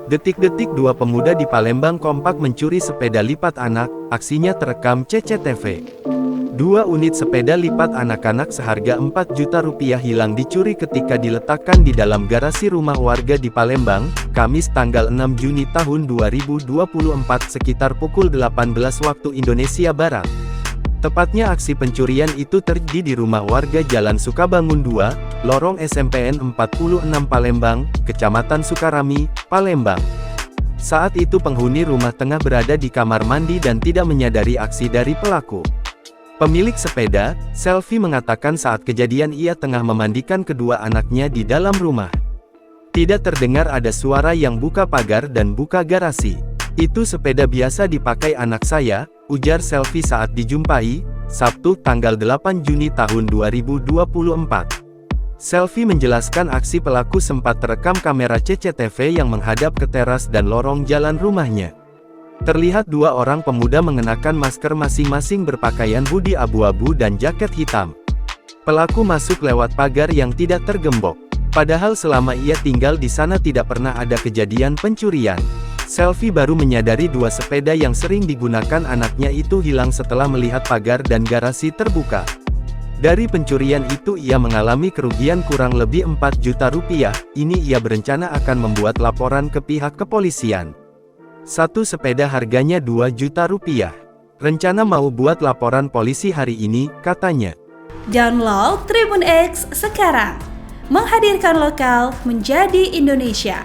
Detik-detik dua pemuda di Palembang kompak mencuri sepeda lipat anak, aksinya terekam CCTV. Dua unit sepeda lipat anak-anak seharga Rp4 juta hilang dicuri ketika diletakkan di dalam garasi rumah warga di Palembang, Kamis tanggal 6 Juni tahun 2024 sekitar pukul 18 waktu Indonesia Barat. Tepatnya aksi pencurian itu terjadi di rumah warga Jalan Sukabangun 2, Lorong SMPN 46 Palembang, Kecamatan Sukarami, Palembang. Saat itu penghuni rumah tengah berada di kamar mandi dan tidak menyadari aksi dari pelaku. Pemilik sepeda, Selvi mengatakan saat kejadian ia tengah memandikan kedua anaknya di dalam rumah. Tidak terdengar ada suara yang buka pagar dan buka garasi. Itu sepeda biasa dipakai anak saya, ujar Selvi saat dijumpai, Sabtu tanggal 8 Juni tahun 2024. Selvi menjelaskan aksi pelaku sempat terekam kamera CCTV yang menghadap ke teras dan lorong jalan rumahnya. Terlihat dua orang pemuda mengenakan masker masing-masing berpakaian hoodie abu-abu dan jaket hitam. Pelaku masuk lewat pagar yang tidak tergembok. Padahal selama ia tinggal di sana tidak pernah ada kejadian pencurian. Selvi baru menyadari dua sepeda yang sering digunakan anaknya itu hilang setelah melihat pagar dan garasi terbuka. Dari pencurian itu ia mengalami kerugian kurang lebih Rp4 juta. Ini ia berencana akan membuat laporan ke pihak kepolisian. Satu sepeda harganya Rp2 juta. Rencana mau buat laporan polisi hari ini, katanya. Download Tribun X sekarang. Menghadirkan lokal menjadi Indonesia.